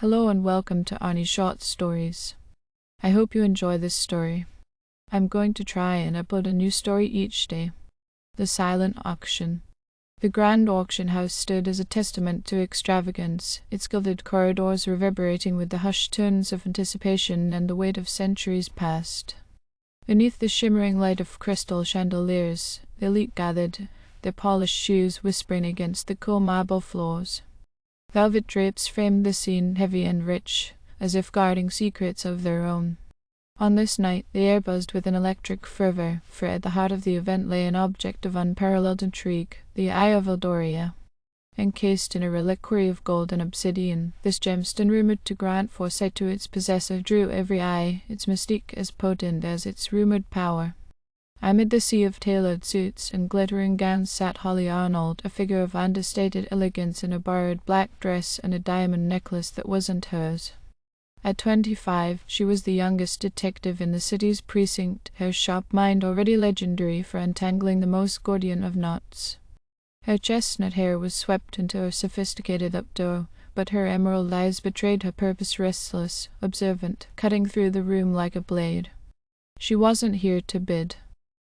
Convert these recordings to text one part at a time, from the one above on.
Hello and welcome to Arnie Short Stories. I hope you enjoy this story. I'm going to try and upload a new story each day. The Silent Auction. The grand auction house stood as a testament to extravagance, its gilded corridors reverberating with the hushed tones of anticipation and the weight of centuries past. Beneath the shimmering light of crystal chandeliers, the elite gathered, their polished shoes whispering against the cool marble floors. Velvet drapes framed the scene, heavy and rich, as if guarding secrets of their own. On this night the air buzzed with an electric fervor, for at the heart of the event lay an object of unparalleled intrigue, the Eye of Eldoria. Encased in a reliquary of gold and obsidian, this gemstone, rumoured to grant foresight to its possessor, drew every eye, its mystique as potent as its rumoured power. Amid the sea of tailored suits and glittering gowns sat Holly Arnold, a figure of understated elegance in a borrowed black dress and a diamond necklace that wasn't hers. At 25, she was the youngest detective in the city's precinct, her sharp mind already legendary for untangling the most Gordian of knots. Her chestnut hair was swept into a sophisticated updo, but her emerald eyes betrayed her purpose, restless, observant, cutting through the room like a blade. She wasn't here to bid.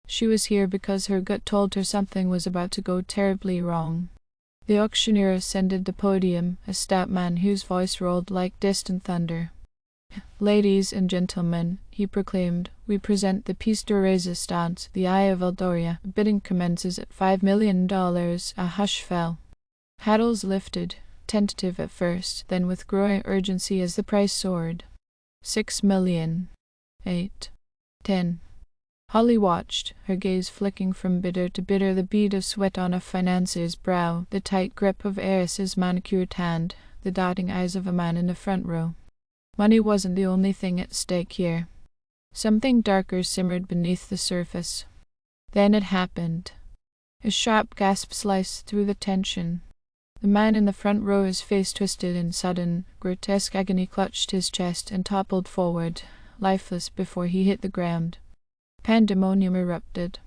She was here because her gut told her something was about to go terribly wrong. The auctioneer ascended the podium, a stout man whose voice rolled like distant thunder. "Ladies and gentlemen," he proclaimed, "we present the piece de resistance, the Eye of Eldoria. Bidding commences at $5 million. A hush fell. Haddles lifted, tentative at first, then with growing urgency as the price soared. 6 million. 8. 10. Holly watched, her gaze flicking from bidder to bidder, the bead of sweat on a financier's brow, the tight grip of heiress's manicured hand, the darting eyes of a man in the front row. Money wasn't the only thing at stake here. Something darker simmered beneath the surface. Then it happened. A sharp gasp sliced through the tension. The man in the front row, his face twisted in sudden, grotesque agony, clutched his chest and toppled forward, lifeless before he hit the ground. Pandemonium erupted.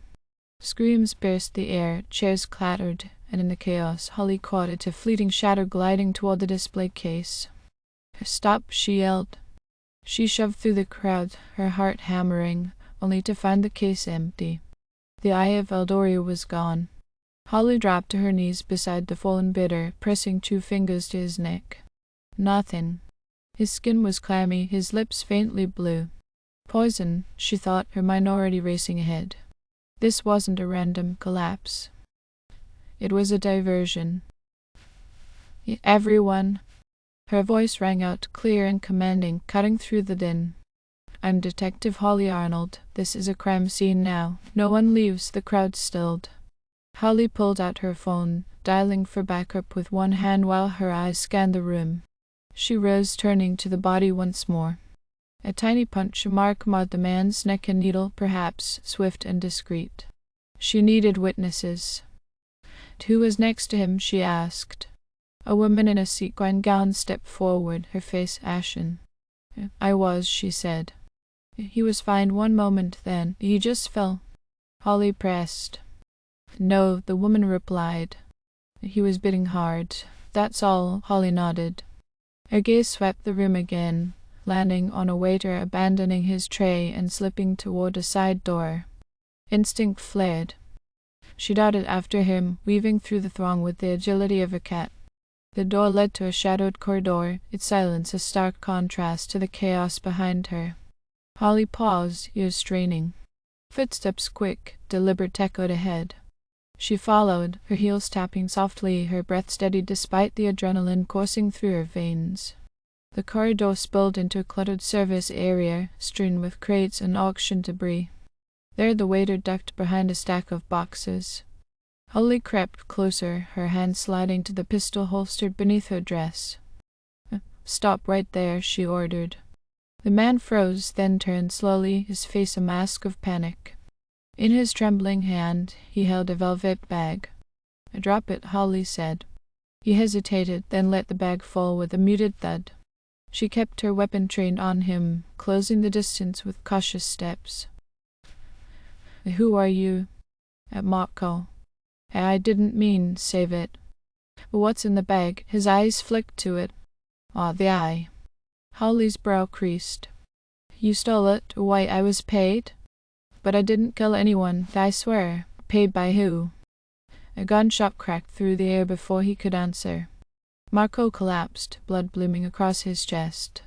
Screams pierced the air, chairs clattered, and in the chaos Holly caught at a fleeting shadow gliding toward the display case. "Stop!" she yelled. She shoved through the crowd, her heart hammering, only to find the case empty. The Eye of Eldoria was gone. Holly dropped to her knees beside the fallen bidder, pressing 2 fingers to his neck. Nothing. His skin was clammy, his lips faintly blue. Poison, she thought, her mind already racing ahead. This wasn't a random collapse. It was a diversion. "Everyone!" Her voice rang out, clear and commanding, cutting through the din. "I'm Detective Holly Arnold. This is a crime scene now. No one leaves." The crowd stilled. Holly pulled out her phone, dialing for backup with one hand while her eyes scanned the room. She rose, turning to the body once more. A tiny punch mark marred the man's neck, a needle, perhaps, swift and discreet. She needed witnesses. Who was next to him, she asked. A woman in a sequin gown stepped forward, her face ashen. "I was," she said. "He was fine one moment, then he just fell." Holly pressed. "No," the woman replied. "He was bidding hard. That's all." Holly nodded. Her gaze swept the room again, landing on a waiter abandoning his tray and slipping toward a side door. Instinct flared. She darted after him, weaving through the throng with the agility of a cat. The door led to a shadowed corridor, its silence a stark contrast to the chaos behind her. Holly paused, ears straining. Footsteps quick, deliberate echoed ahead. She followed, her heels tapping softly, her breath steadied despite the adrenaline coursing through her veins. The corridor spilled into a cluttered service area, strewn with crates and auction debris. There the waiter ducked behind a stack of boxes. Holly crept closer, her hand sliding to the pistol holstered beneath her dress. "Stop right there," she ordered. The man froze, then turned slowly, his face a mask of panic. In his trembling hand he held a velvet bag. "Drop it," Holly said. He hesitated, then let the bag fall with a muted thud. She kept her weapon trained on him, closing the distance with cautious steps. "Who are you?" "At Moscow." "I didn't mean, save it." "What's in the bag?" His eyes flicked to it. Ah, the eye. Holly's brow creased. You stole it, why I was paid? But I didn't kill anyone, I swear. Paid by who? A gunshot cracked through the air before he could answer. Marco collapsed, blood blooming across his chest.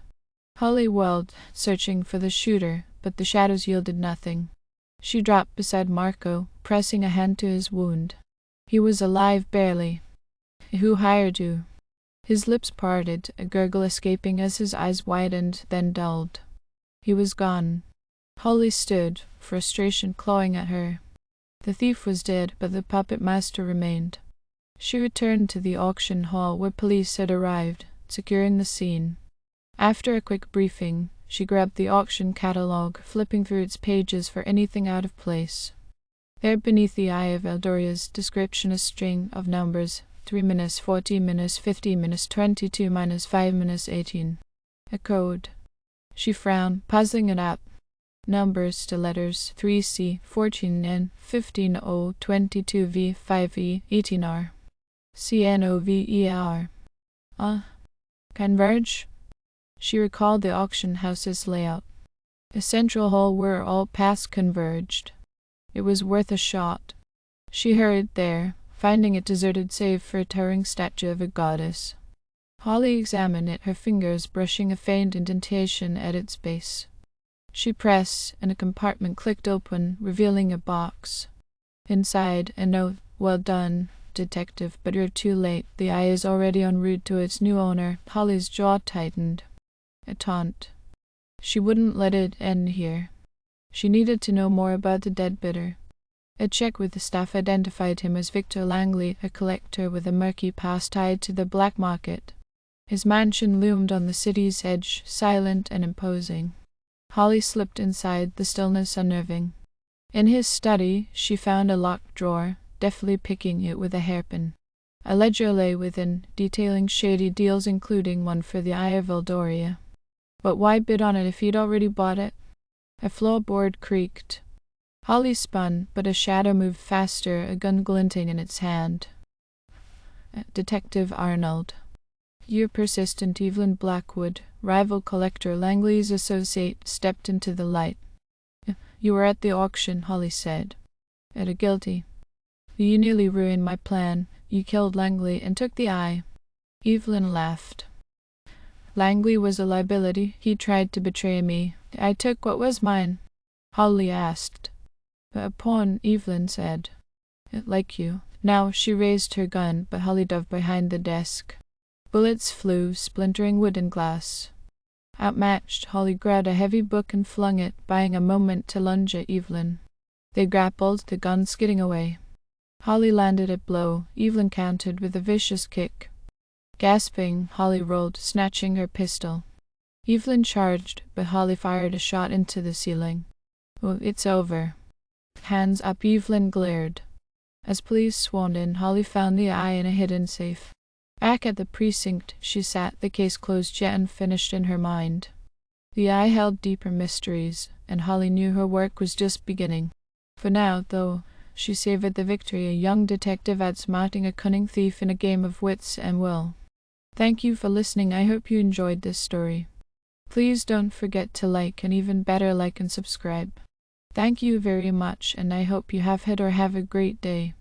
Holly whirled, searching for the shooter, but the shadows yielded nothing. She dropped beside Marco, pressing a hand to his wound. He was alive barely. Who hired you? His lips parted, a gurgle escaping as his eyes widened, then dulled. He was gone. Holly stood, frustration clawing at her. The thief was dead, but the puppet master remained. She returned to the auction hall where police had arrived, securing the scene. After a quick briefing, she grabbed the auction catalogue, flipping through its pages for anything out of place. There beneath the eye of Eldoria's description a string of numbers, 3-40-50-22-5-18. A code. She frowned, puzzling it up. Numbers to letters 3C, 14N, 15O, 22V, 5E, 18R. CNOVER. Converge? She recalled the auction house's layout. A central hall where all paths converged. It was worth a shot. She hurried there, finding it deserted save for a towering statue of a goddess. Holly examined it, her fingers brushing a faint indentation at its base. She pressed, and a compartment clicked open, revealing a box. Inside, a note, "Well done, detective, but you're too late. The eye is already en route to its new owner." Holly's jaw tightened. A taunt. She wouldn't let it end here. She needed to know more about the dead bidder. A check with the staff identified him as Victor Langley, a collector with a murky past tied to the black market. His mansion loomed on the city's edge, silent and imposing. Holly slipped inside, the stillness unnerving. In his study, she found a locked drawer, deftly picking it with a hairpin. A ledger lay within, detailing shady deals including one for the Eye of Eldoria. But why bid on it if he'd already bought it? A floorboard creaked. Holly spun, but a shadow moved faster, a gun glinting in its hand. Detective Arnold. You're persistent. Evelyn Blackwood, rival collector Langley's associate, stepped into the light. You were at the auction, Holly said. Guilty. You nearly ruined my plan. You killed Langley and took the eye. Evelyn laughed. Langley was a liability. He tried to betray me. I took what was mine. Holly asked. A pawn, Evelyn said. Like you. Now she raised her gun, but Holly dove behind the desk. Bullets flew, splintering wood and glass. Outmatched, Holly grabbed a heavy book and flung it, buying a moment to lunge at Evelyn. They grappled, the gun skidding away. Holly landed a blow. Evelyn countered with a vicious kick. Gasping, Holly rolled, snatching her pistol. Evelyn charged, but Holly fired a shot into the ceiling. Oh, it's over. Hands up, Evelyn glared. As police swarmed in, Holly found the eye in a hidden safe. Back at the precinct, she sat, the case closed yet unfinished in her mind. The eye held deeper mysteries, and Holly knew her work was just beginning. For now, though, she savored the victory, a young detective outsmarting a cunning thief in a game of wits and will. Thank you for listening. I hope you enjoyed this story. Please don't forget to like, and even better, like and subscribe. Thank you very much, and I hope you have had or have a great day.